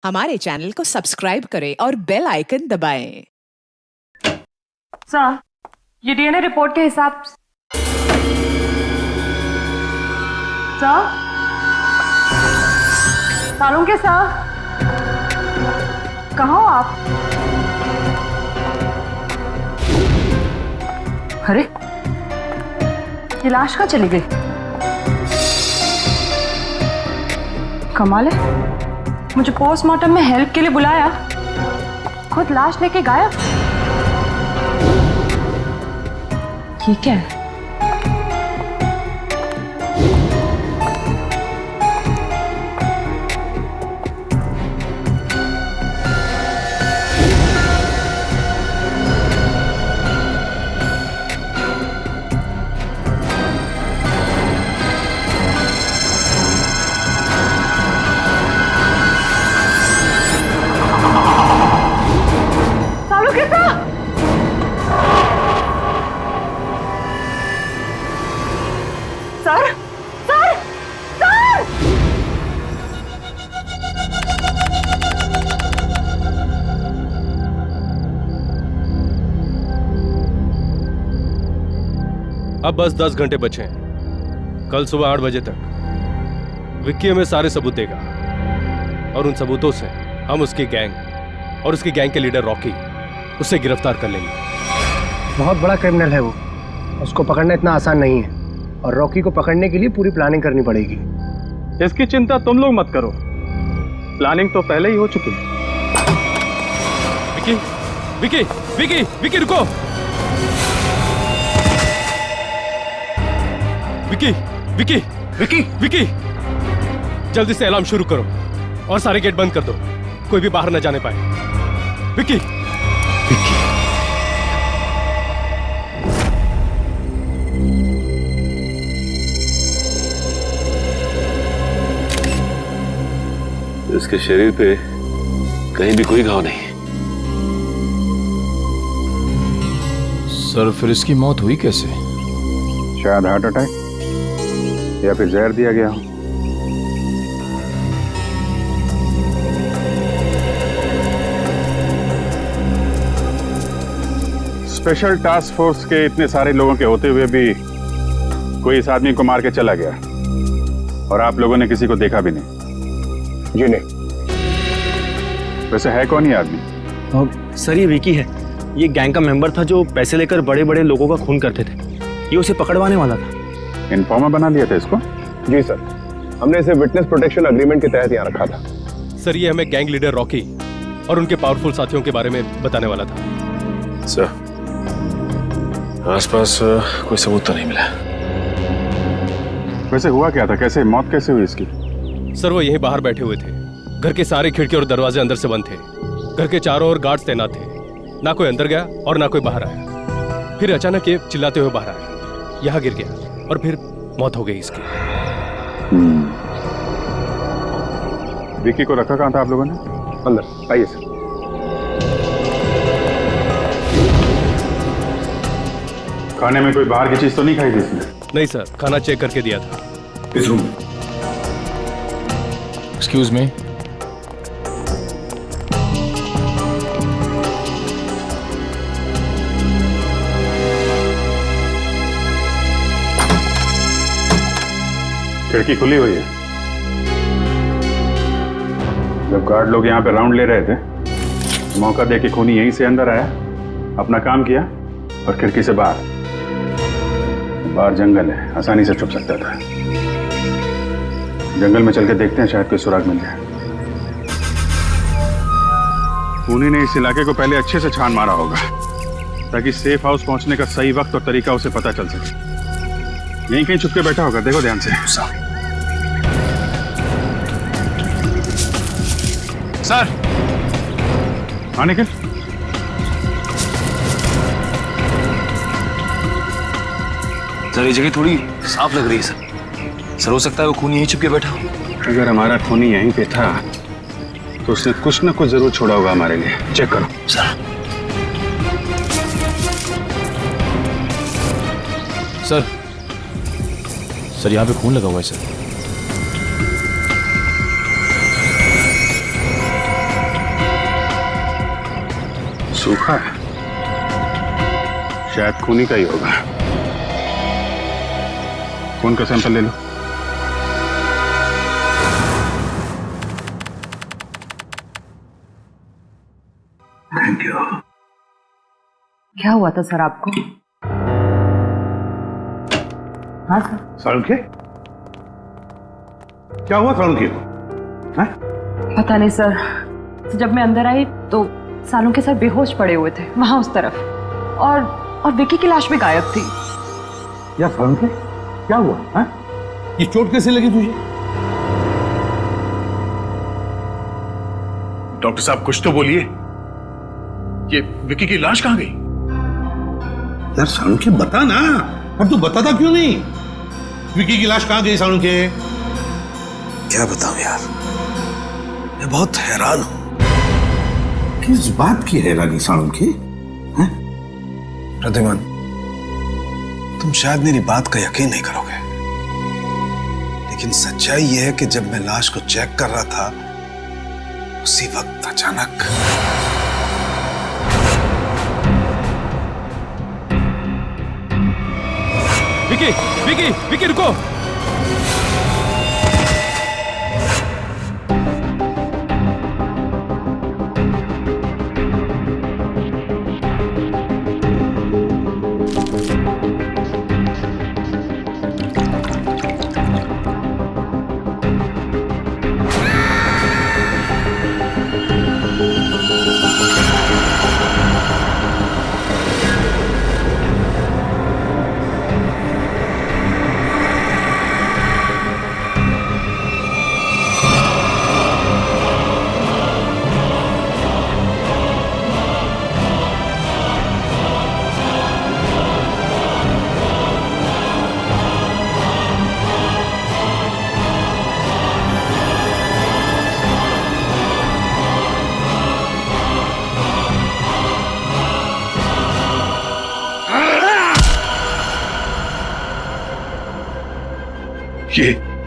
हमारे चैनल को सब्सक्राइब करें और बेल आइकन दबाएं। सर, ये डीएनए रिपोर्ट के हिसाब सर, सालुंके सर, कहाँ हो आप? अरे, ये लाश कहाँ चली गई? कमाल है, मुझे पोस्टमार्टम में हेल्प के लिए बुलाया, खुद लाश लेके गायब। ठीक है। Sir, sir, sir! अब बस 10 घंटे बचे हैं। कल सुबह 8 बजे तक विक्की हमें सारे सबूत देगा और उन सबूतों से हम उसकी गैंग और उसकी गैंग के लीडर रॉकी उसे गिरफ्तार कर लेंगे। बहुत बड़ा क्रिमिनल है वो, उसको पकड़ना इतना आसान नहीं है और रॉकी को पकड़ने के लिए पूरी प्लानिंग करनी पड़ेगी। इसकी चिंता तुम लोग मत करो, प्लानिंग तो पहले ही हो चुकी है। विक्की, विक्की, विक्की, विक्की रुको! विक्की, विक्की, विक्की, विक्की! जल्दी से अलार्म शुरू करो और सारे गेट बंद कर दो, कोई भी बाहर न जाने पाए। विक्की, विक्की। इसके शरीर पे कहीं भी कोई घाव नहीं। सर, फिर इसकी मौत हुई कैसे? शायद हार्ट अटैक या फिर जहर दिया गया हो। स्पेशल टास्क फोर्स के इतने सारे लोगों के होते हुए भी कोई इस आदमी को मार के चला गया और आप लोगों ने किसी को देखा भी नहीं। जी नहीं। वैसे है कौन ये आदमी? सर, ये विकी है। ये गैंग का मेंबर था जो पैसे लेकर बड़े बड़े लोगों का खून करते थे। ये उसे पकड़वाने वाला था। इन्फॉर्मर बना लिया था इसको? जी सर, हमने इसे विटनेस प्रोटेक्शन एग्रीमेंट के तहत यहाँ रखा था। सर, ये हमें गैंग लीडर रॉकी और उनके पावरफुल साथियों के बारे में बताने वाला था। सर, आसपास कोई सबूत तो नहीं मिला। वैसे हुआ क्या था? कैसे मौत कैसे हुई इसकी? सर, वो यहीं बाहर बैठे हुए थे। घर के सारे खिड़की और दरवाजे अंदर से बंद थे। घर के चारों ओर गार्ड्स तैनात थे। ना कोई अंदर गया और ना कोई बाहर आया। फिर अचानक ये चिल्लाते हुए बाहर आया, यहाँ गिर गया और फिर मौत हो गई इसकी। विकी को रखा कहाँ था आप लोगों ने? अंदर आइए सर। खाने में कोई बाहर की चीज तो नहीं खाई थी इसने? नहीं सर, खाना चेक करके दिया था। इस रूम में। Excuse me. खिड़की खुली हुई है। जब गार्ड लोग यहाँ पे राउंड ले रहे थे, मौका देके खूनी यहीं से अंदर आया, अपना काम किया और खिड़की से बाहर। बाहर जंगल है, आसानी से छुप सकता था। जंगल में चल के देखते हैं, शायद कोई सुराग मिल जाए। खूनी ने इस इलाके को पहले अच्छे से छान मारा होगा ताकि सेफ हाउस पहुंचने का सही वक्त और तरीका उसे पता चल सके। यहीं कहीं छुप के बैठा होगा, देखो ध्यान से। सर, हाँ निखिल, सर, ये जगह थोड़ी साफ लग रही है सर। हो सकता है वो खूनी यहीं छुप के बैठा हो। अगर हमारा खूनी यहीं पे था तो उसने कुछ ना कुछ जरूर छोड़ा होगा हमारे लिए। चेक करो सर। सर, यहाँ पे खून लगा हुआ है सर। सूखा है, शायद खूनी का ही होगा। खून का सैंपल ले लो। Thank you. क्या हुआ था सर आपको? हाँ सर। सालुंखे, क्या हुआ सालुंखे को? पता नहीं सर, जब मैं अंदर आई तो सालुंखे सर बेहोश पड़े हुए थे वहां उस तरफ, और विकी की लाश भी गायब थी। या सालुंखे, क्या हुआ? है? ये चोट कैसे लगी तुझे? डॉक्टर साहब कुछ तो बोलिए, ये विकी की लाश कहां गई? यार सालुंखे बता ना, अब तू बताता क्यों नहीं? विकी की लाश कहां गई सालुंखे? क्या बताऊं यार, मैं बहुत हैरान हूं। किस बात की हैरानी सालुंखे? प्रद्युमन, तुम शायद मेरी बात का यकीन नहीं करोगे, लेकिन सच्चाई यह है कि जब मैं लाश को चेक कर रहा था, उसी वक्त अचानक विकी, विकी, विकी रुको।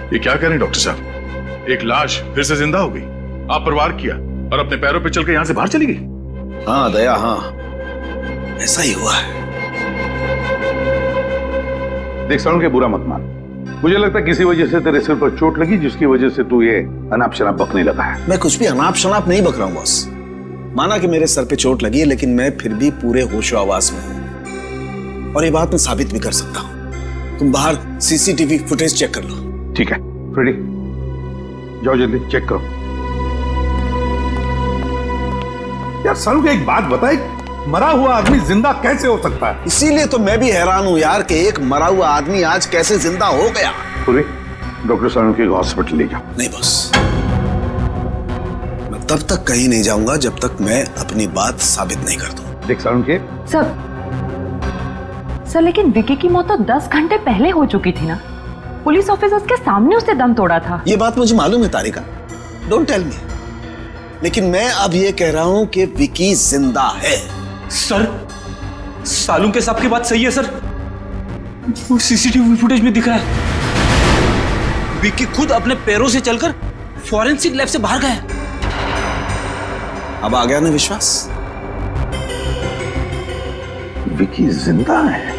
ये क्या करें डॉक्टर साहब? एक लाश फिर से जिंदा हो गई। आप प्रवार किया और अपने पैरों पे चलकर यहां से बाहर चली गई। हाँ दया, हाँ ऐसा ही हुआ है। देख सालुंखे, बुरा मत मान। मुझे लगता है किसी वजह से तेरे सिर पर चोट लगी, जिसकी वजह से तू ये अनाप शनाप बकने लगा है। मैं कुछ भी अनाप शनाप नहीं बक रहा हूं बॉस। माना कि मेरे सर पे चोट लगी है, लेकिन मैं फिर भी पूरे होशो आवाज में हूं, और ये बात मैं साबित भी कर सकता हूं। तुम बाहर सीसीटीवी फुटेज चेक कर लो। ठीक है फ्रेडी, जाओ जल्दी चेक करो। यार सालुंखे, एक बात बता, एक मरा हुआ आदमी जिंदा कैसे हो सकता है? इसीलिए तो मैं भी हैरान हूं यार कि एक मरा हुआ आदमी आज कैसे जिंदा हो गया। पूरी डॉक्टर सालुंखे को हॉस्पिटल ले जाओ। नहीं बॉस, मैं तब तक कहीं नहीं जाऊंगा जब तक मैं अपनी बात साबित नहीं कर दूं। देख सालुंखे, सर लेकिन विकी की मौत तो 10 घंटे पहले हो चुकी थी ना। पुलिस ऑफिसर्स के सामने उसने दम तोड़ा था। ये बात मुझे मालूम है तारिका, डोंट टेल मी, लेकिन मैं अब ये कह रहा हूं कि विकी जिंदा है। सर, सालुंखे साहब की बात सही है सर, वो सीसीटीवी फुटेज में दिख रहा है। विकी खुद अपने पैरों से चलकर फॉरेंसिक लैब से बाहर गया। अब आ गया ना विश्वास? विकी जिंदा है?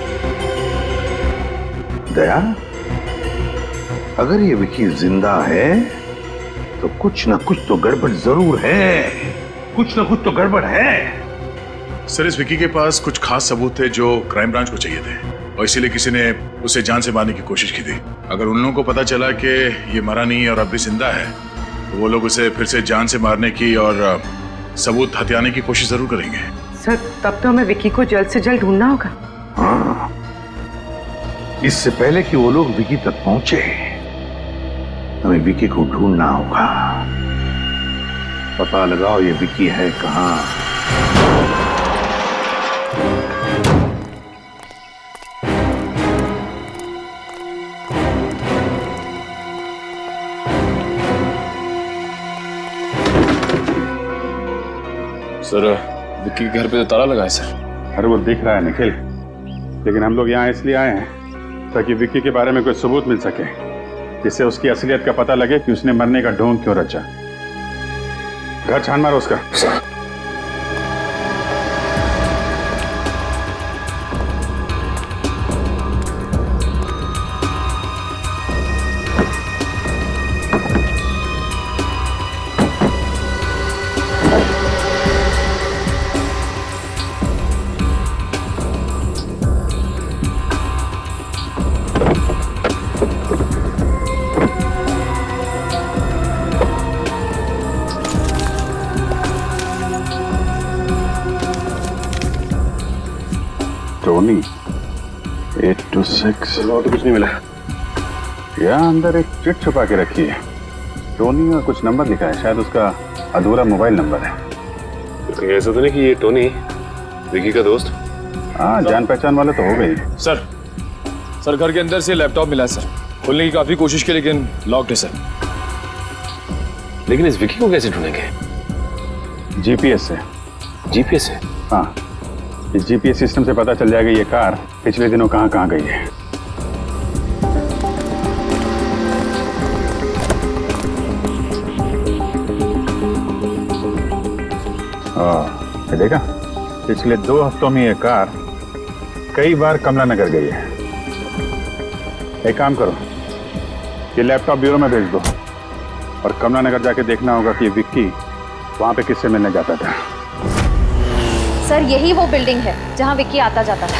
दया, अगर ये विकी जिंदा है तो कुछ ना कुछ तो गड़बड़ जरूर है। कुछ ना कुछ तो गड़बड़ है। सर, इस विकी के पास कुछ खास सबूत थे जो क्राइम ब्रांच को चाहिए थे, और इसीलिए किसी ने उसे जान से मारने की कोशिश की थी। अगर उन लोगों को पता चला कि ये मरा नहीं और अब भी जिंदा है, तो वो लोग उसे फिर से जान से मारने की और सबूत हथियाने की कोशिश जरूर करेंगे। सर, तब तो हमें विकी को जल्द से जल्द ढूंढना होगा। हाँ, इससे पहले कि वो लोग विकी तक पहुंचे, हमें विकी को ढूंढना होगा। पता लगाओ ये विकी है कहां। सर, विक्की के घर पे तो ताला लगा है सर। अरे वो दिख रहा है निखिल, लेकिन हम लोग यहाँ इसलिए आए हैं ताकि विक्की के बारे में कोई सबूत मिल सके, जिससे उसकी असलियत का पता लगे कि उसने मरने का ढोंग क्यों रचा। घर छान मारो उसका। टोनी 826 और तो कुछ नहीं मिला। यहाँ अंदर एक चिट छुपा के रखी है। टोनी और कुछ नंबर लिखा है, शायद उसका अधूरा मोबाइल नंबर है। कहीं ऐसा तो नहीं कि ये टोनी विकी का दोस्त? हाँ, जान पहचान वाला तो हो गई। सर घर के अंदर से लैपटॉप मिला है सर। खोलने की काफी कोशिश की लेकिन लॉक्ड है सर। लेकिन इस विकी को कैसे ढूंढेंगे? जीपीएस से। जीपीएस से? हाँ, इस जीपीएस सिस्टम से पता चल जाएगा ये कार पिछले दिनों कहाँ कहाँ गई है। ये देखा, पिछले 2 हफ्तों में ये कार कई बार कमला नगर गई है। एक काम करो, ये लैपटॉप ब्यूरो में भेज दो और कमला नगर जाके देखना होगा कि विक्की वहां पे किससे मिलने जाता था। सर यही वो बिल्डिंग है जहाँ विक्की आता जाता था।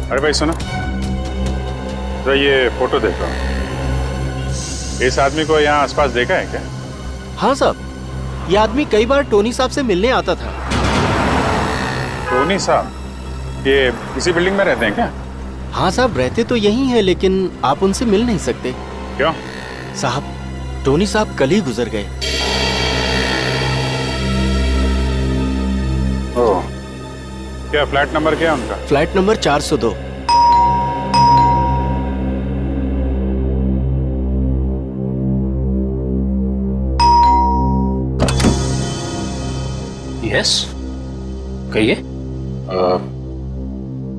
अरे भाई सुनो, तो ये फोटो देखो। इस आदमी को यहाँ आसपास देखा है क्या? हाँ साहब, ये आदमी कई बार टोनी साहब से मिलने आता था। टोनी साहब ये इसी बिल्डिंग में रहते हैं क्या? हाँ साहब, रहते तो यही हैं लेकिन आप उनसे मिल नहीं सकते। क्यों? साहब, टोनी साहब कल ही गुजर गए। ओह, क्या फ्लैट नंबर क्या है उनका? Flat number 402। यस, कहिए।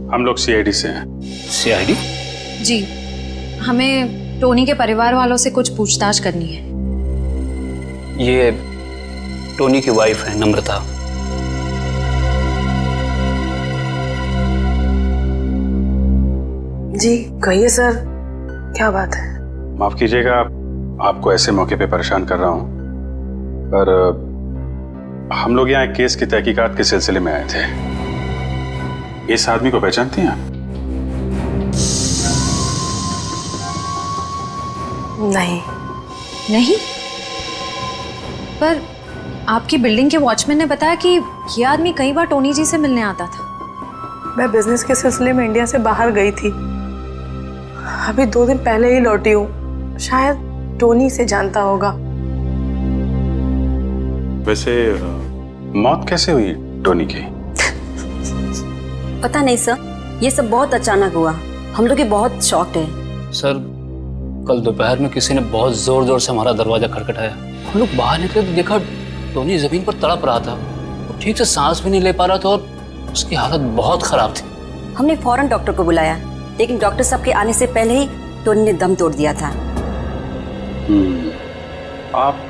हम लोग सीआईडी से हैं। सीआईडी? जी, हमें टोनी के परिवार वालों से कुछ पूछताछ करनी है। ये टोनी की वाइफ है नम्रता। जी कहिए सर, क्या बात है? माफ कीजिएगा आपको ऐसे मौके पे परेशान कर रहा हूँ, पर हम लोग यहाँ एक केस की तहकीकात के सिलसिले में आए थे। इस आदमी को पहचानती हैं आप? नहीं। नहीं? पर आपकी बिल्डिंग के वॉचमैन ने बताया कि ये आदमी कई बार टोनी जी से मिलने आता था। मैं बिजनेस के सिलसिले में इंडिया से बाहर गई थी, अभी 2 दिन पहले ही लौटी हूँ। शायद टोनी से जानता होगा। वैसे मौत कैसे हुई टोनी की? पता नहीं सर, ये सब बहुत अचानक हुआ। हम लोग बहुत शॉक्ड है। सर कल दोपहर में किसी ने बहुत जोर जोर से हमारा दरवाजा खटखटाया। हम लोग बाहर निकले तो देखा टोनी जमीन पर तड़प रहा था। वो ठीक से सांस भी नहीं ले पा रहा था और उसकी हालत बहुत खराब थी। हमने फौरन डॉक्टर को बुलाया, लेकिन डॉक्टर साहब के आने से पहले ही टोनी ने दम तोड़ दिया था। आप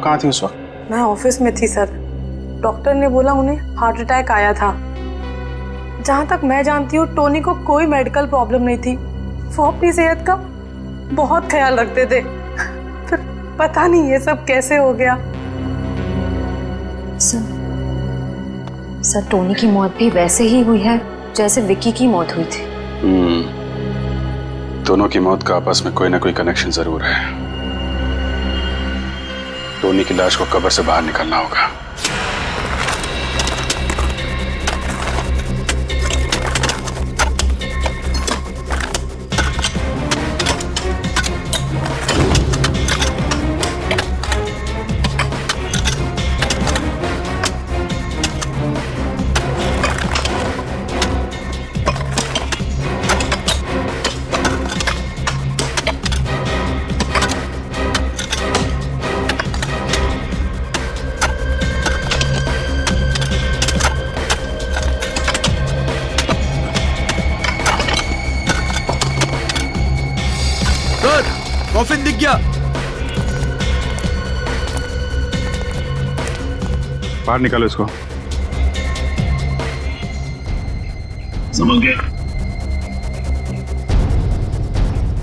कहाँ थी उस वक्त? मैं ऑफिस में थी सर। डॉक्टर ने बोला उन्हें हार्ट अटैक आया था। जहाँ तक मैं जानती हूँ टोनी को कोई मेडिकल प्रॉब्लम नहीं थी। वो अपनी सेहत का बहुत ख्याल रखते थे। फिर पता नहीं ये सब कैसे हो गया। सर टोनी की मौत भी वैसे ही हुई है जैसे विक्की की मौत हुई थी। दोनों की मौत का आपस में कोई ना कोई कनेक्शन जरूर है। टोनी की लाश को कब्र से बाहर निकालना होगा। कॉफिन दिख गया। बाहर निकालो इसको। समझ गए?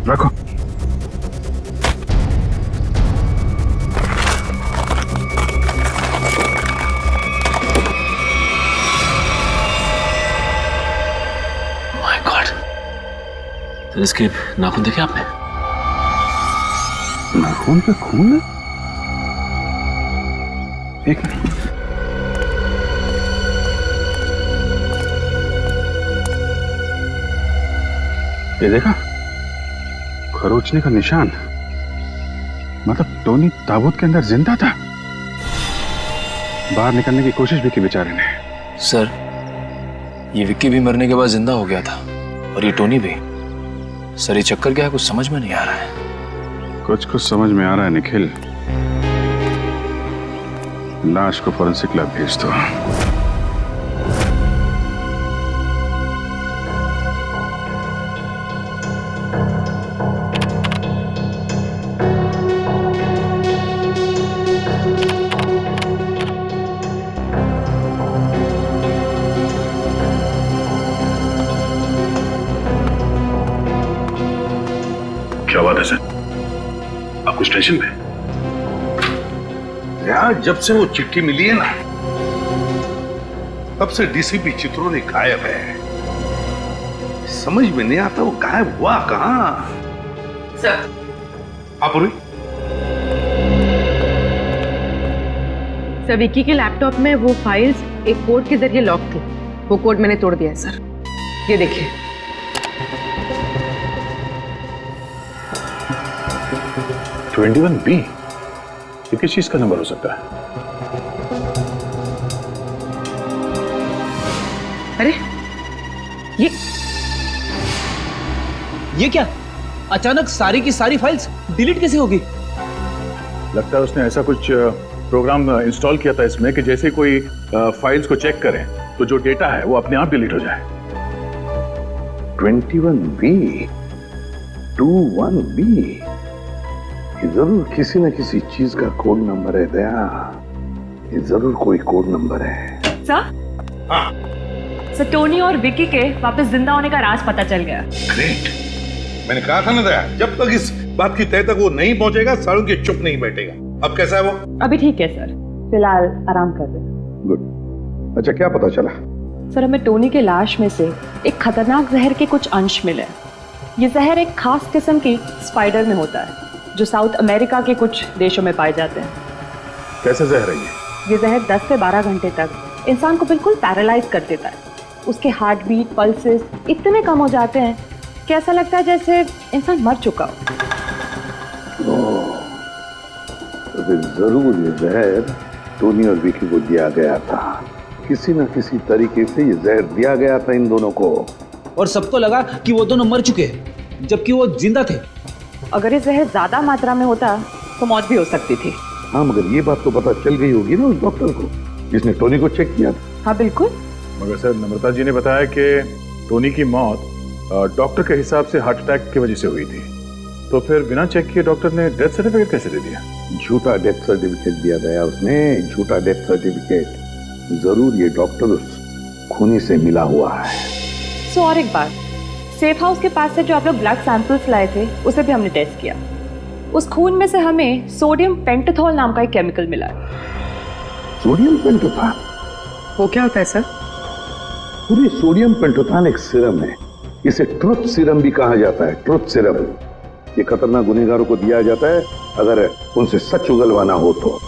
रखो। माय गॉड, इसके नाखून देखे आपने? नाखून पे खून है? एक मिनट। ये देखा, खरोचने का निशान। मतलब टोनी ताबूत के अंदर जिंदा था। बाहर निकलने की कोशिश भी की बेचारे ने। सर, ये विक्की भी मरने के बाद जिंदा हो गया था और ये टोनी भी। सर, ये चक्कर क्या है, कुछ समझ में नहीं आ रहा है। कुछ समझ में आ रहा है निखिल। लाश को फॉरेंसिक लैब भेज दो। क्या बात है सर? आप कुछ टेंशन में? यार, जब से वो चिट्ठी मिली है ना, तब से डीसीपी चित्रोनी गायब है। समझ में नहीं आता वो गायब हुआ कहां। सर, आप और सर विक्की के लैपटॉप में वो फाइल्स एक कोड के जरिए लॉक थी। वो कोड मैंने तोड़ दिया है सर। ये देखिए। 21B, ये किस चीज का नंबर हो सकता है? अरे ये क्या? अचानक सारी की सारी फाइल्स डिलीट कैसे होगी? लगता है उसने ऐसा कुछ प्रोग्राम इंस्टॉल किया था इसमें कि जैसे कोई फाइल्स को चेक करें तो जो डेटा है वो अपने आप डिलीट हो जाए। 21B, 21B, ये जरूर किसी न किसी चीज का कोड नंबर है दया। ये जरूर कोई कोड नंबर है। सर? हाँ। सर, टोनी और विक्की के वापस जिंदा होने का राज पता चल गया। ग्रेट। मैंने कहा था ना दया, जब तक इस बात की तह तक वो नहीं पहुंचेगा, सालों के चुप नहीं बैठेगा। अब कैसा है वो? अभी ठीक है सर, फिलहाल आराम कर रहे हैं। गुड। अच्छा, क्या पता चला? सर, हमें टोनी के लाश में से एक खतरनाक जहर के कुछ अंश मिले। ये जहर एक खास किस्म की स्पाइडर में होता है जो साउथ अमेरिका के कुछ देशों में पाए जाते हैं। कैसे जहर है ये जहर 10 से 12 घंटे तक इंसान को बिल्कुल पैरालाइज कर देता है। उसके हार्ट बीट, पल्सेस इतने कम हो जाते हैं कि ऐसा लगता है जैसे इंसान मर चुका हो। तो फिर जरूर ये जहर टोनी और विकी को दिया गया था। किसी न किसी तरीके से ये जहर दिया गया था इन दोनों को। और सबको लगा कि वो दोनों मर चुके हैं जबकि वो जिंदा थे। अगर ये जहर ज्यादा मात्रा में होता तो मौत भी हो सकती थी। हाँ, मगर ये बात तो पता चल गई होगी ना उस डॉक्टर को जिसने टोनी को चेक किया था। हाँ बिल्कुल। मगर सर, नम्रता जी ने बताया कि टोनी की मौत डॉक्टर के हिसाब से हार्ट अटैक की वजह से हुई थी। तो फिर बिना चेक किए डॉक्टर ने डेथ सर्टिफिकेट कैसे दे दिया? झूठा डेथ सर्टिफिकेट दिया गया उसने, झूठा डेथ सर्टिफिकेट। जरूर ये डॉक्टर उस खूनी से मिला हुआ है। सो और एक बात, सेफ हाउस के पास से जो आप लोग ब्लड सैंपल्स लाए थे उसे भी हमने टेस्ट किया। उस खून में से हमें सोडियम पेंटाथॉल नाम का एक केमिकल मिला है। सोडियम पेंटाथॉल? वो क्या होता है सर? पूरी सोडियम पेंटाथॉल एक सीरम है। इसे ट्रुथ सीरम भी कहा जाता है। ट्रुथ सीरम ये खतरनाक गुनहगारों को दिया जाता है अगर उनसे सच उगलवाना हो तो।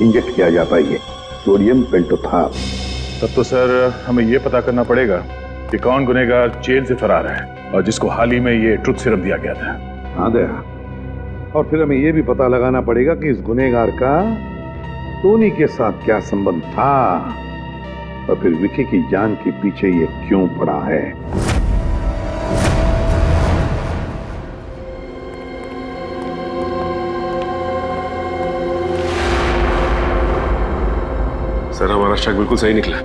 इंजेक्ट किया जाता है ये सोडियम पेंटाथॉल। तब तो सर हमें ये पता करना पड़ेगा कि कौन गुनहगार जेल से फरार है और जिसको हाल ही में ये ट्रुथ सीरम दिया गया था। हाँ दया, और फिर हमें ये भी पता लगाना पड़ेगा कि इस गुनहगार का टोनी के साथ क्या संबंध था और फिर विकी की जान के पीछे ये क्यों पड़ा है। सर, हमारा शक बिल्कुल सही निकला।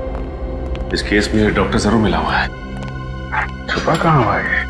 इस केस में डॉक्टर जरूर मिला हुआ है। छुपा कहाँ हुआ है?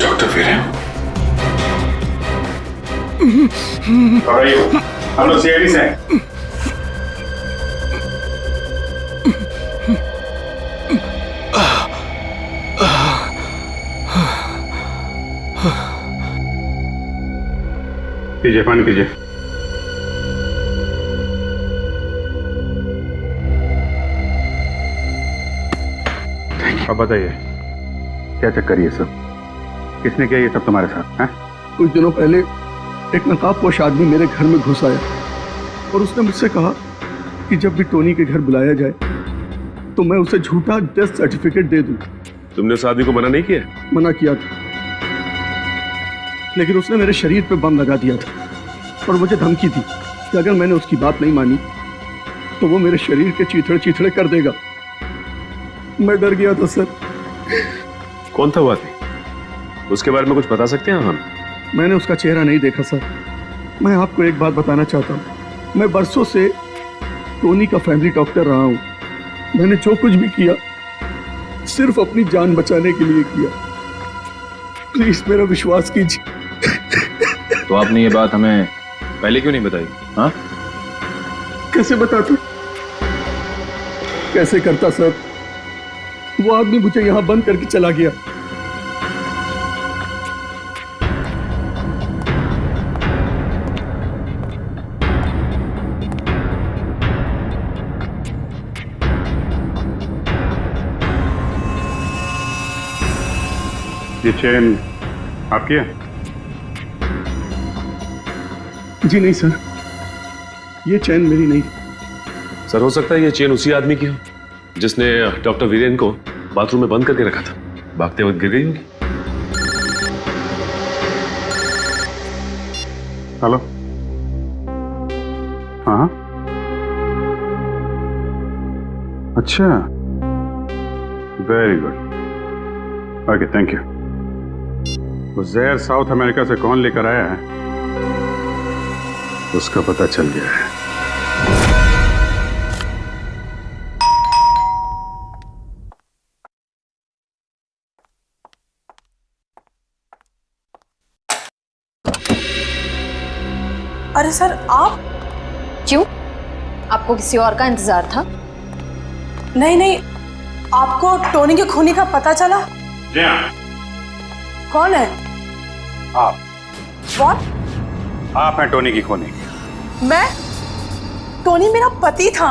डॉक्टर फिर है? घबराइए, हम लोग सीआईडी से हैं। पीजिए, पानी पीजिए। अब बताइए, क्या चक्कर ये सब? किसने किया ये सब तुम्हारे साथ? हैं? कुछ दिनों पहले एक नकाबपोश आदमी मेरे घर में घुस आया और उसने मुझसे कहा कि जब भी टोनी के घर बुलाया जाए तो मैं उसे झूठा डेथ सर्टिफिकेट दे दूं। तुमने उस आदमी को मना नहीं किया? मना किया था, लेकिन उसने मेरे शरीर पे बम लगा दिया था और मुझे धमकी दी कि अगर मैंने उसकी बात नहीं मानी तो वो मेरे शरीर के चीथड़े चीथड़े कर देगा। मैं डर गया था सर। कौन था वो आदमी? उसके बारे में कुछ बता सकते हैं हम? मैंने उसका चेहरा नहीं देखा सर। मैं आपको एक बात बताना चाहता हूँ, मैं बरसों से टोनी का फैमिली डॉक्टर रहा हूँ। मैंने जो कुछ भी किया सिर्फ अपनी जान बचाने के लिए किया। प्लीज मेरा विश्वास कीजिए। तो आपने ये बात हमें पहले क्यों नहीं बताई? हाँ, कैसे बताता, कैसे करता सर? वो आदमी मुझे यहां बंद करके चला गया। ये चेन आपकी है? जी नहीं सर, ये चैन मेरी नहीं। सर, हो सकता है ये चेन उसी आदमी की हो जिसने डॉक्टर वीरेन को बाथरूम में बंद करके रखा था। भागते वक्त गिर गई होगी। हेलो, हाँ, अच्छा, very good, okay, thank you. वो जहर साउथ अमेरिका से कौन लेकर आया है उसका पता चल गया है। अरे सर, आप क्यों? आपको किसी और का इंतजार था? नहीं नहीं, आपको टोनी के खूनी का पता चला? जी हाँ। कौन है आप? What? आप हैं टोनी की खूनी? मैं? टोनी मेरा पति था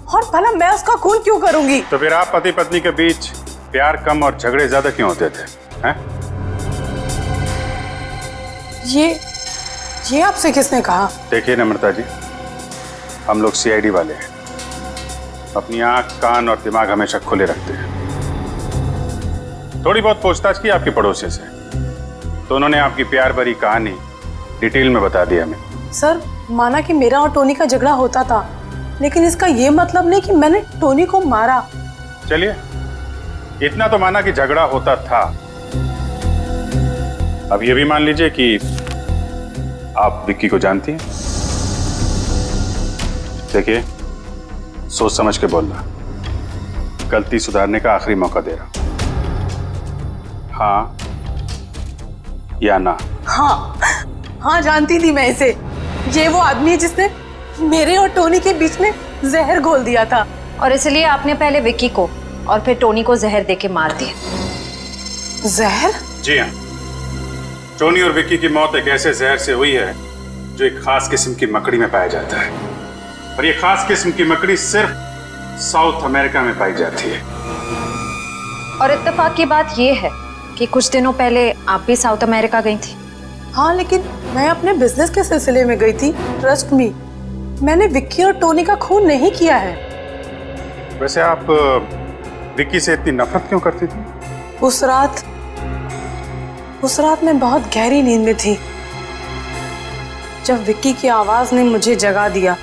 और भला मैं उसका खून क्यों करूंगी? तो फिर आप पति पत्नी के बीच प्यार कम और झगड़े ज्यादा क्यों होते थे? हैं? ये आपसे किसने कहा? देखिए नम्रता जी, हम लोग सीआईडी वाले हैं, अपनी आंख, कान और दिमाग हमेशा खुले रखते हैं। थोड़ी बहुत पूछताछ की आपके पड़ोसी से, तो उन्होंने आपकी प्यार भरी कहानी डिटेल में बता दिया हमें। सर, माना कि मेरा और टोनी का झगड़ा होता था, लेकिन इसका ये मतलब नहीं कि मैंने टोनी को मारा। चलिए, इतना तो माना कि झगड़ा होता था। अब ये भी मान लीजिए कि आप विक्की को जानती हैं। देखिए, सोच समझ के बोलना, गलती सुधारने का आखिरी मौका दे रहा हूं। हाँ या ना? हाँ, जानती थी मैं इसे। ये वो आदमी है जिसने मेरे और टोनी के बीच में जहर घोल दिया था। और इसलिए आपने पहले विक्की को और फिर टोनी को जहर देके मार दिया। जहर? जी हाँ, टोनी और विक्की की मौत एक ऐसे जहर से हुई है जो एक खास किस्म की मकड़ी में पाया जाता है, और ये खास किस्म की मकड़ी सिर्फ साउथ अमेरिका में पाई जाती है। और इत्तेफाक की बात यह है कि कुछ दिनों पहले आप भी साउथ अमेरिका गई थी। हाँ, लेकिन मैं अपने बिजनेस के सिलसिले में गई थी। ट्रस्ट मी, मैंने विक्की और टोनी का खून नहीं किया है। वैसे आप विक्की से इतनी नफरत क्यों करती थी? उस रात मैं बहुत गहरी नींद में थी जब विक्की की आवाज ने मुझे जगा दिया।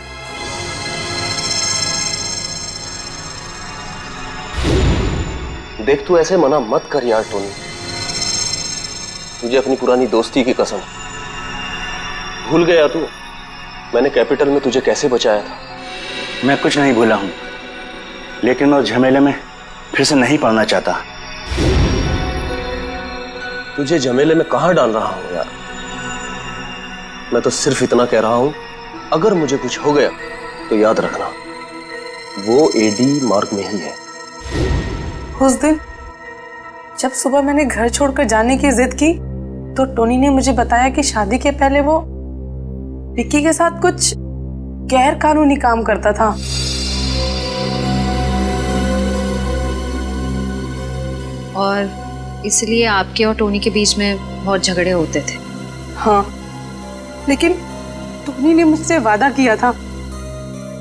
देख, तू ऐसे मना मत कर यार टोनी, तुझे अपनी पुरानी दोस्ती की कसम। भूल गया तू मैंने कैपिटल में तुझे कैसे बचाया था? मैं कुछ नहीं भूला हूं, लेकिन मैं उस झमेले में फिर से नहीं पड़ना चाहता। तुझे झमेले में कहां डाल रहा हूं यार? मैं तो सिर्फ इतना कह रहा हूं, अगर मुझे कुछ हो गया तो याद रखना वो एडी मार्ग में ही है। उस दिन जब सुबह मैंने घर छोड़कर जाने की जिद की तो टोनी ने मुझे बताया कि शादी के पहले वो विक्की के साथ कुछ गैर कानूनी काम करता था। और इसलिए आपके और टोनी के बीच में बहुत झगड़े होते थे। हाँ, लेकिन टोनी ने मुझसे वादा किया था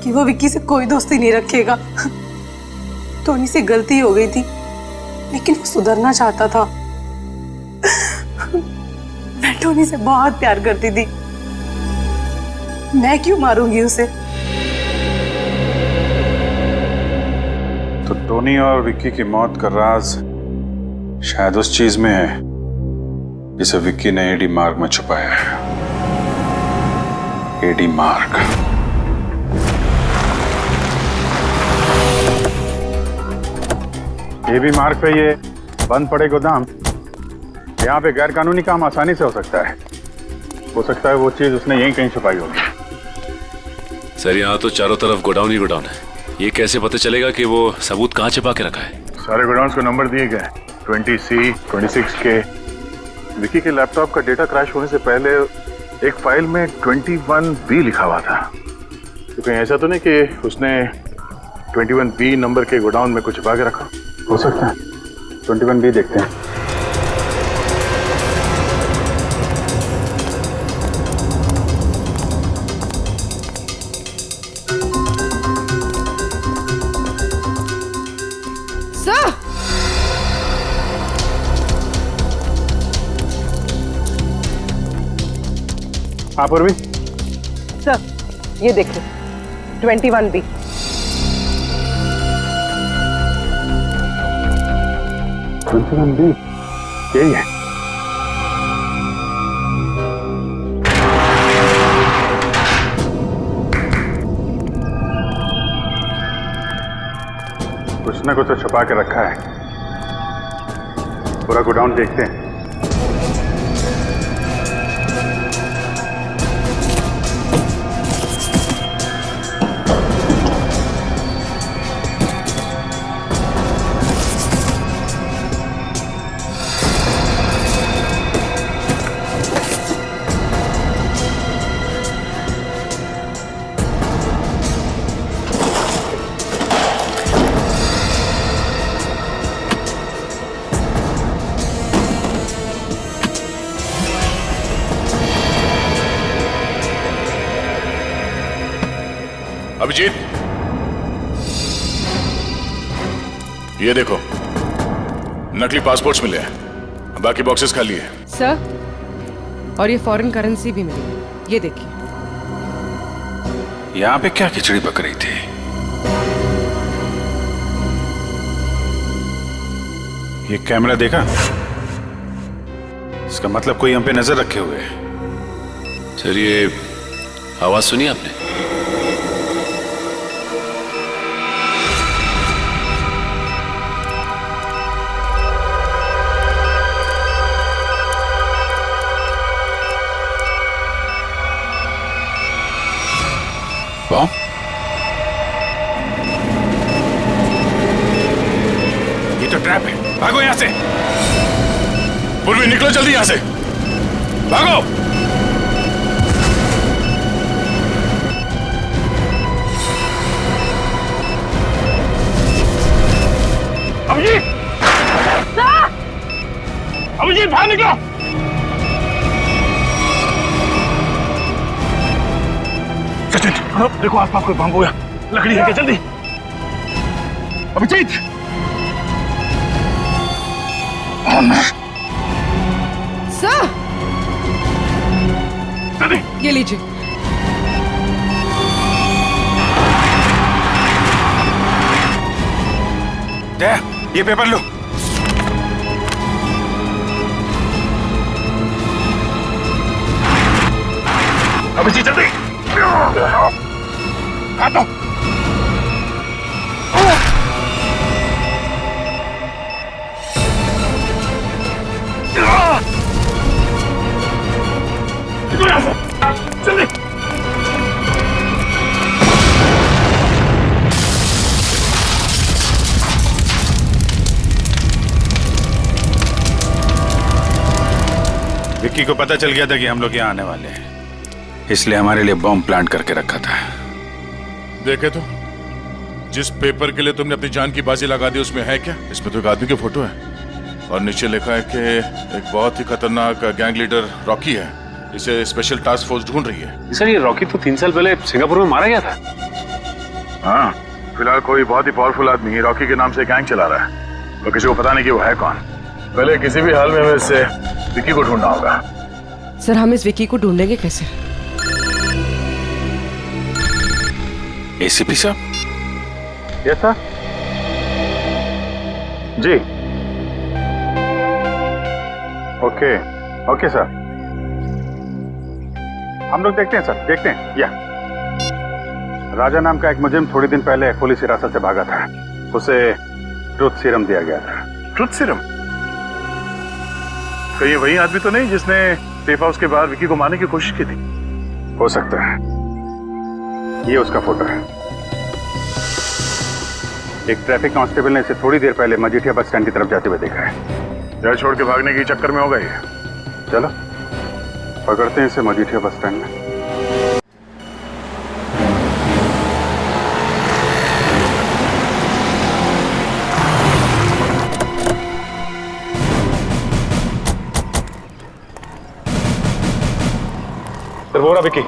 कि वो विक्की से कोई दोस्ती नहीं रखेगा। टोनी से गलती हो गई थी, लेकिन वो सुधरना चाहता था। मैं टोनी से बहुत प्यार करती थी, मैं क्यों मारूंगी उसे? तो टोनी और विक्की की मौत का राज शायद उस चीज में है जिसे विक्की ने एडी मार्ग में छुपाया है। एडी मार्ग। एडी मार्ग पे ये बंद पड़े गोदाम, यहाँ पे गैर कानूनी काम आसानी से हो सकता है। हो सकता है वो चीज उसने यहीं कहीं छुपाई होगी। सर यहाँ तो चारों तरफ गोडाउन ही गोडाउन है, ये कैसे पता चलेगा कि वो सबूत कहाँ छिपा के रखा है? सारे गोडाउन्स को नंबर दिए गए, 20C, 26K। विकी के लैपटॉप का डेटा क्रैश होने से पहले एक फाइल में 21B लिखा हुआ था। तो कहीं ऐसा तो नहीं कि उसने 21B नंबर के गोडाउन में कुछ छिपा के रखा? हो सकता है। 21B देखते हैं। हाँ पूर्वी। सर, ये देखिए 21B। यही है। कुछ ना कुछ तो छुपा के रखा है। पूरा गोडाउन देखते हैं। अभिजीत, ये देखो नकली पासपोर्ट्स मिले हैं, बाकी बॉक्सेस खाली है। सर, और ये फॉरेन करेंसी भी मिली, ये देखिए। यहाँ पे क्या खिचड़ी पक रही थी? ये कैमरा देखा? इसका मतलब कोई हम पे नजर रखे हुए है। सर ये आवाज सुनी आपने? ये तो ट्रैप है, भागो यहां से। पूर्वी निकलो जल्दी यहां से, भागो। अभिजीत, अभिजीत बाहर निकलो। सचिन, देखो आसपास कोई बम हो गया, लकड़ी है क्या? जल्दी। अभिजीत, सर, ये लीजिए। दया, ये पेपर लो। अभिजीत जल्दी। हाथ दो। निकलो यहाँ से। विक्की को पता चल गया था कि हम लोग यहाँ आने वाले हैं, इसलिए हमारे लिए बॉम्ब प्लांट करके रखा था। देखे तो जिस पेपर के लिए तुमने अपनी जान की बाजी लगा दी उसमें है क्या? इसमें तो एक आदमी की फोटो है और नीचे लिखा है कि एक बहुत ही खतरनाक गैंग लीडर रॉकी है, इसे स्पेशल टास्क फोर्स ढूंढ रही है। सर ये रॉकी तो 3 साल पहले सिंगापुर में मारा गया था। हाँ, फिलहाल कोई बहुत ही पावरफुल आदमी रॉकी के नाम से गैंग चला रहा है और किसी को पता नहीं कि वो है कौन। पहले किसी भी हाल में हमें इससे विक्की को ढूंढना होगा। सर हम इस विक्की को ढूंढेंगे कैसे? एसीपी साहब। Yes sir. जी ओके ओके सर, हम लोग देखते हैं सर, देखते हैं। या राजा नाम का एक मुजरिम थोड़ी दिन पहले पुलिस हिरासत से भागा था, उसे ट्रुथ सीरम दिया गया था। Truth serum? कहीं ये वही आदमी तो नहीं जिसने सेफ हाउस के बाहर विक्की को मारने की कोशिश की थी? हो सकता है, ये उसका फोटो है। एक ट्रैफिक कांस्टेबल ने इसे थोड़ी देर पहले मजीठिया बस स्टैंड की तरफ जाते हुए देखा है। जगह छोड़ के भागने के चक्कर में होगा ये। चलो पकड़ते हैं इसे मजीठिया बस स्टैंड में। सर वो रहा विक्की।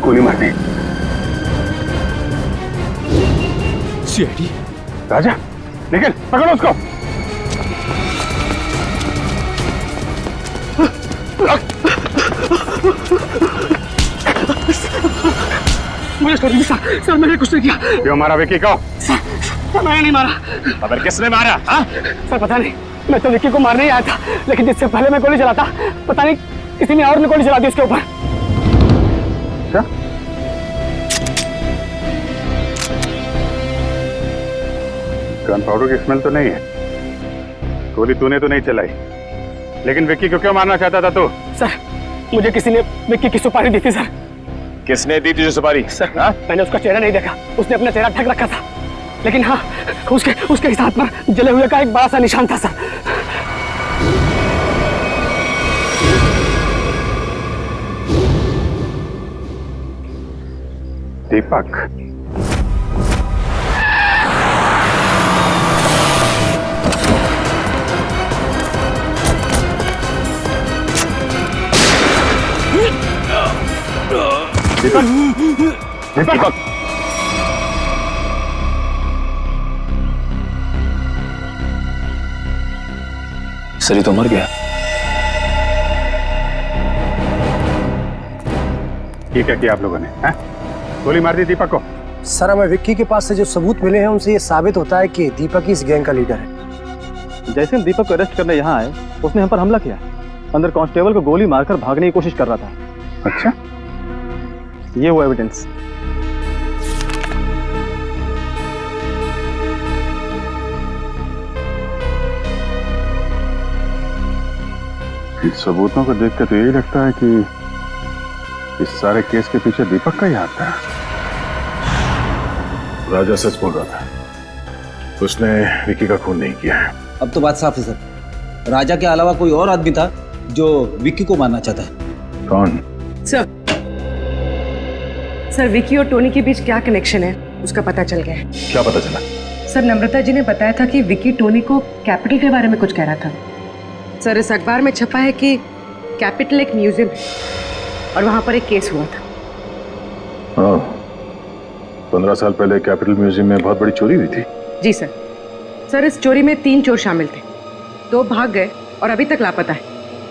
गोली मार दी। सीआईडी। राजा निकल, पकड़ो उसको। मुझे छोड़ दीजिए सर, सर मैंने कुछ नहीं किया। क्यों मारा विक्की को? सर मैंने नहीं मारा। अगर किसने मारा? हाँ? सर पता नहीं, मैं तो विक्की को मारने ही आया था, लेकिन जिससे पहले मैं गोली चलाता पता नहीं किसी ने और ने गोली चला दी उसके ऊपर। क्या? गन पाउडर की स्मेल तो नहीं है। गोली तूने तो नहीं चलाई, लेकिन विक्की को क्यों मारना चाहता था तू? सर मुझे किसी ने विक्की की सुपारी दी थी सर। किसने दी तुझे सुपारी? सर मैंने उसका चेहरा नहीं देखा, उसने अपना चेहरा ढक रखा था, लेकिन हाँ उसके हाथ पर जले हुए का एक बड़ा सा निशान था सर। दीपक। दीपक। सर ये तो मर गया। ये क्या किया आप लोगों ने? गोली मार दी दीपक को? सर हमें विक्की के पास से जो सबूत मिले हैं उनसे ये साबित होता है कि दीपक ही इस गैंग का लीडर है। जैसे हम दीपक को अरेस्ट करने यहाँ आए, उसने हम पर हमला किया। अंदर कांस्टेबल को गोली मारकर भागने की कोशिश कर रहा था। अच्छा, ये वो एविडेंस। इन सबूतों को देखकर तो यही लगता है कि इस सारे केस के पीछे दीपक का ही हाथ था। राजा सच बोल रहा था, उसने विक्की का खून नहीं किया है। अब तो बात साफ है सर, राजा के अलावा कोई और आदमी था जो विक्की को मारना चाहता है। कौन? सर विक्की और टोनी के बीच क्या कनेक्शन है उसका पता चल गया है। क्या पता चला? सर नम्रता जी ने बताया था कि विक्की टोनी को कैपिटल के बारे में कुछ कह रहा था। सर इस अखबार में छपा है कि कैपिटल एक म्यूजियम है और वहां पर एक केस हुआ था। हाँ, 15 साल पहले कैपिटल म्यूजियम में बहुत बड़ी चोरी हुई थी। जी सर। सर इस चोरी में 3 चोर शामिल थे, 2 भाग गए और अभी तक लापता है,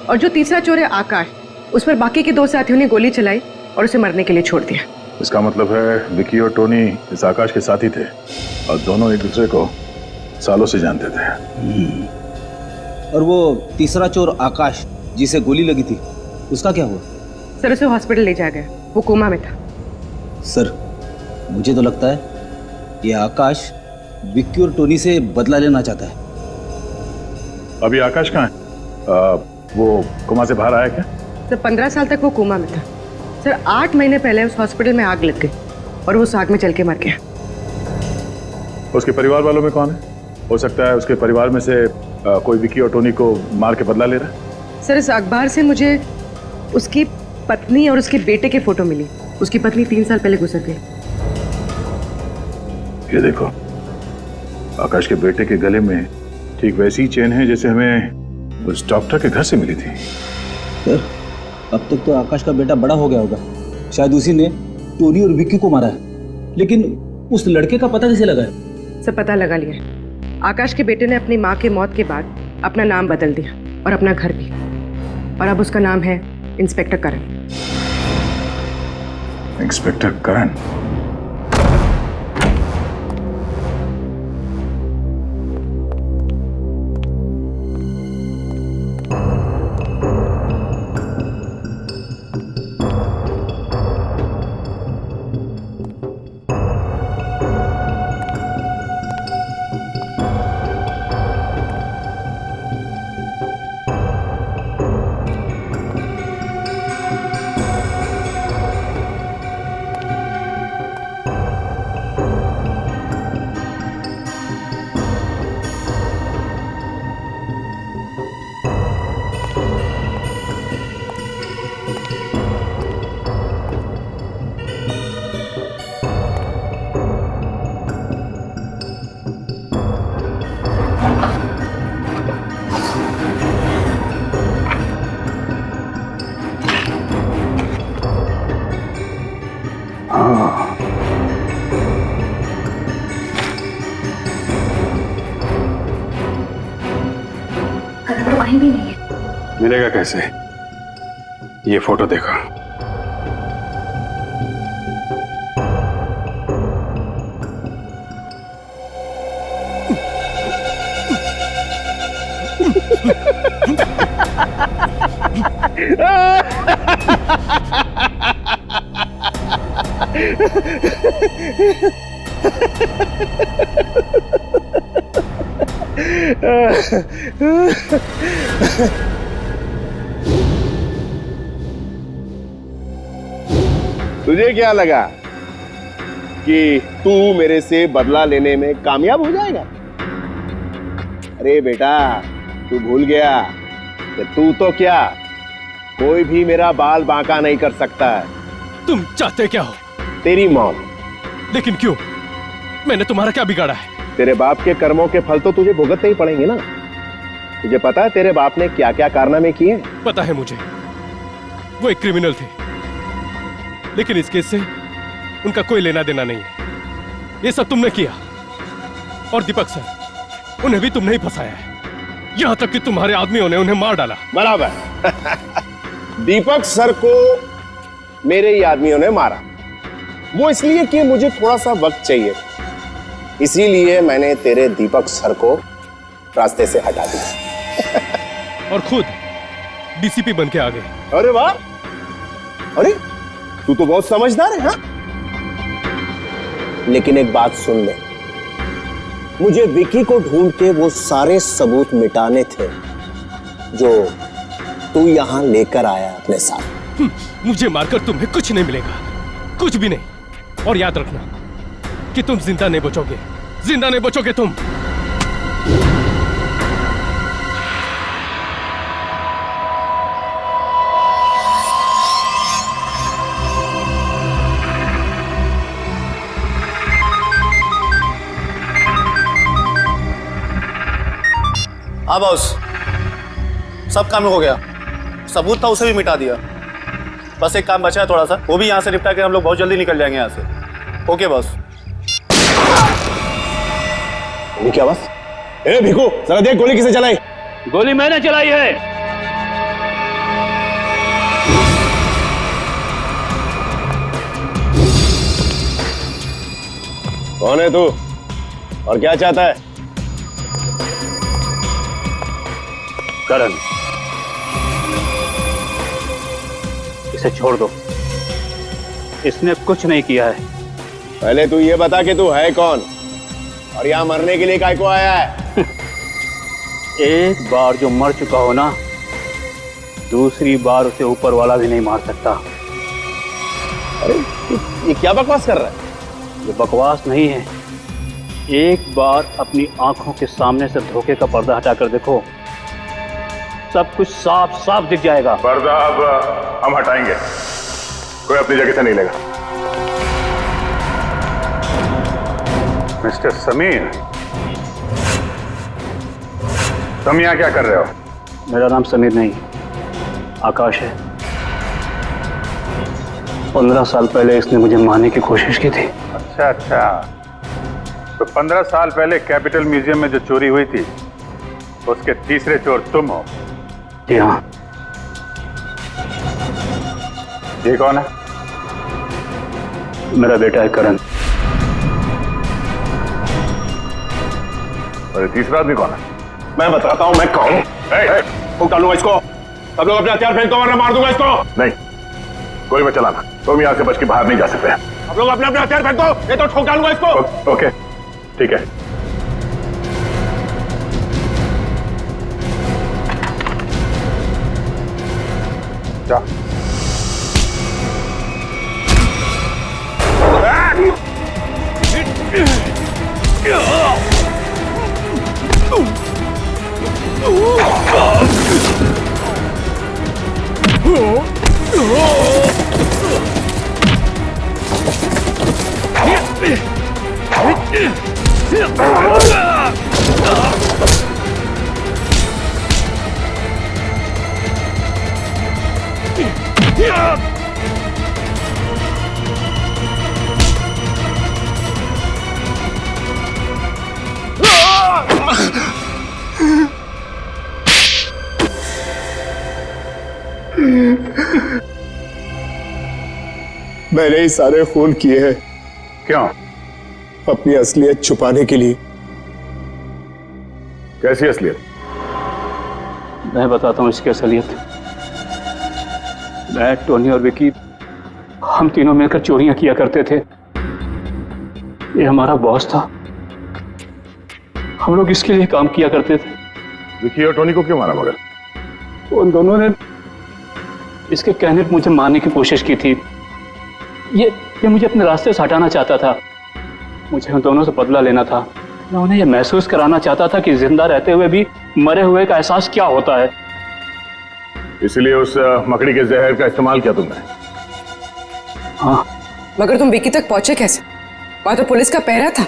और जो तीसरा चोर है आकाश, उस पर बाकी के 2 साथियों ने गोली चलाई और उसे मरने के लिए छोड़ दिया। इसका मतलब है विक्की और टोनी इस आकाश के साथी थे और दोनों एक दूसरे को सालों से जानते थे। और वो तीसरा चोर आकाश जिसे गोली लगी थी, उसका क्या हुआ? सर उसे हॉस्पिटल ले जाया गया, वो कोमा में था। सर मुझे तो लगता है ये आकाश विक्की और टोनी से बदला लेना चाहता है। अभी आकाश कहाँ है? वो कोमा से बाहर आया क्या? सर 15 साल तक वो कोमा में था। सर 8 महीने पहले उस हॉस्पिटल में आग लग गई और वो उस आग में जल के मर गया। उसके परिवार वालों में कौन है? हो सकता है उसके परिवार में से कोई विकी और टोनी को मार के बदला ले रहा है। सर इस अखबार से मुझे उसकी पत्नी और उसके बेटे के फोटो मिली। उसकी पत्नी 3 साल पहले गुजर गई। ये देखो, आकाश के बेटे के गले में ठीक वैसी ही चेन है जैसे हमें उस डॉक्टर के घर से मिली थी। सर अब तक तो आकाश का बेटा बड़ा हो गया होगा, शायद उसी ने टोनी और विक्की को मारा है। लेकिन उस लड़के का पता कैसे लगा है? सब पता लगा लिया है। आकाश के बेटे ने अपनी माँ के मौत के बाद अपना नाम बदल दिया और अपना घर भी, और अब उसका नाम है इंस्पेक्टर करण। इंस्पेक्टर करण? तो आई भी नहीं है। मिलेगा कैसे? ये फोटो देखो। तुझे क्या लगा कि तू मेरे से बदला लेने में कामयाब हो जाएगा? अरे बेटा, तू भूल गया कि तू तो क्या, कोई भी मेरा बाल बांका नहीं कर सकता है। तुम चाहते क्या हो? तेरी मौत। लेकिन क्यों? मैंने तुम्हारा क्या बिगाड़ा है? तेरे बाप के कर्मों के फल तो तुझे भुगतने ही पड़ेंगे ना। तुझे पता है तेरे बाप ने क्या क्या कारनामे किए? पता है मुझे, वो एक क्रिमिनल थे, लेकिन इस केस से उनका कोई लेना देना नहीं है। ये सब तुमने किया, और दीपक सर, उन्हें भी तुमने ही फंसाया है। यहां तक कि तुम्हारे आदमियों ने उन्हें मार डाला। बराबर। दीपक सर को मेरे ही आदमियों ने मारा, वो इसलिए कि मुझे थोड़ा सा वक्त चाहिए, इसीलिए मैंने तेरे दीपक सर को रास्ते से हटा दिया। और खुद डीसीपी बन के आ गए। अरे वाह, अरे तू तो बहुत समझदार है। हाँ, लेकिन एक बात सुन ले, मुझे विकी को ढूंढ के वो सारे सबूत मिटाने थे जो तू यहां लेकर आया अपने साथ। मुझे मारकर तुम्हें कुछ नहीं मिलेगा, कुछ भी नहीं। और याद रखना कि तुम जिंदा नहीं बचोगे, जिंदा नहीं बचोगे तुम। हाँ बॉस, सब काम हो गया। सबूत था उसे भी मिटा दिया। बस एक काम बचा है थोड़ा सा, वो भी यहाँ से निपटा के हम लोग बहुत जल्दी निकल जाएंगे यहाँ से। Okay boss. ये क्या बस? ए भिखू, जरा देख गोली किसे चलाई? गोली मैंने चलाई है। कौन है तू और क्या चाहता है? करण, इसे छोड़ दो, इसने कुछ नहीं किया है। पहले तू ये बता कि तू है कौन और यहाँ मरने के लिए काय को आया है? एक बार जो मर चुका हो ना, दूसरी बार उसे ऊपर वाला भी नहीं मार सकता। अरे ये क्या बकवास कर रहा है? ये बकवास नहीं है। एक बार अपनी आंखों के सामने से धोखे का पर्दा हटाकर देखो, सब कुछ साफ साफ दिख जाएगा। पर्दा अब हम हटाएंगे, कोई अपनी जगह से नहीं लेगा। मिस्टर समीर, तुम यहाँ क्या कर रहे हो? मेरा नाम समीर नहीं, आकाश है। 15 साल पहले इसने मुझे मारने की कोशिश की थी। अच्छा अच्छा, तो 15 साल पहले कैपिटल म्यूजियम में जो चोरी हुई थी उसके तीसरे चोर तुम हो? जी हाँ। ये कौन है? मेरा बेटा है करण। और तीसरा आदमी कौन है? मैं बताता हूं मैं कौन हूं। फूंक डालूंगा इसको। सब लोग अपने हथियार फेंक दो वरना मार दूंगा इसको। नहीं, गोली मत चलाना, तुम यहाँ से बच के बाहर नहीं जा सकते। आप लोग अपने अपने हथियार फेंक दो, ये तो ठोक डालूंगा इसको। ओके, ठीक है। जा। मैंने ही सारे खून किए हैं। क्यों? अपनी असलियत छुपाने के लिए। कैसी असलियत? मैं बताता हूँ इसकी असलियत। मैं, टोनी और विकी, हम तीनों मिलकर चोरियां किया करते थे। ये हमारा बॉस था, हम लोग इसके लिए काम किया करते थे। विकी और टोनी को क्यों मारा मगर? उन दोनों ने इसके कहने पर मुझे मारने की कोशिश की थी। ये मुझे अपने रास्ते से हटाना चाहता था। मुझे उन दोनों से बदला लेना था। मैं उन्हें यह महसूस कराना चाहता था कि जिंदा रहते हुए भी मरे हुए का एहसास क्या होता है। इसलिए उस मकड़ी के जहर का इस्तेमाल किया तुमने? हाँ। मगर तुम विकी तक पहुंचे कैसे? वहां तो पुलिस का पहरा था।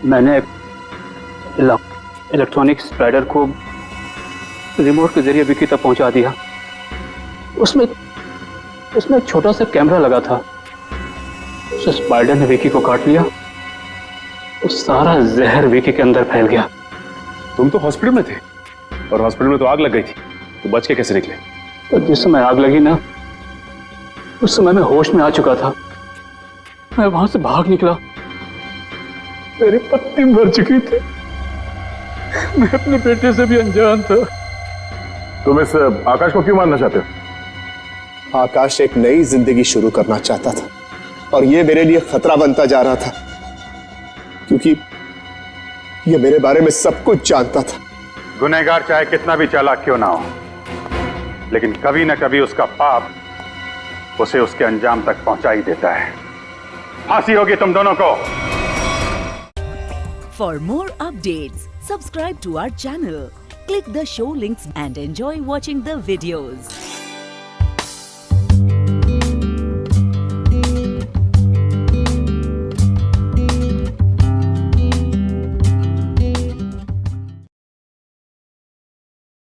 मैंने इलेक्ट्रॉनिक स्प्रेडर को रिमोट के जरिए विकी तक पहुंचा दिया। उसमें एक छोटा सा कैमरा लगा था। उस स्पाइडर ने विकी को काट लिया। उस सारा जहर विकी के अंदर फैल गया। तुम तो हॉस्पिटल में थे और हॉस्पिटल में तो आग लग गई थी, तो बच के कैसे निकले? तो जिस समय आग लगी ना, उस समय मैं होश में आ चुका था। मैं वहां से भाग निकला। मेरी पत्नी मर चुकी थी। मैं अपने बेटे से भी अनजान था। तुम इस आकाश को क्यों मारना चाहते हो? आकाश एक नई जिंदगी शुरू करना चाहता था और ये मेरे लिए खतरा बनता जा रहा था, क्योंकि ये मेरे बारे में सब कुछ जानता था। गुनहगार चाहे कितना भी चालाक क्यों ना हो, लेकिन कभी ना कभी उसका पाप उसे उसके अंजाम तक पहुंचा ही देता है। फांसी होगी तुम दोनों को। For more updates, subscribe to our channel, click the show links and enjoy watching the videos.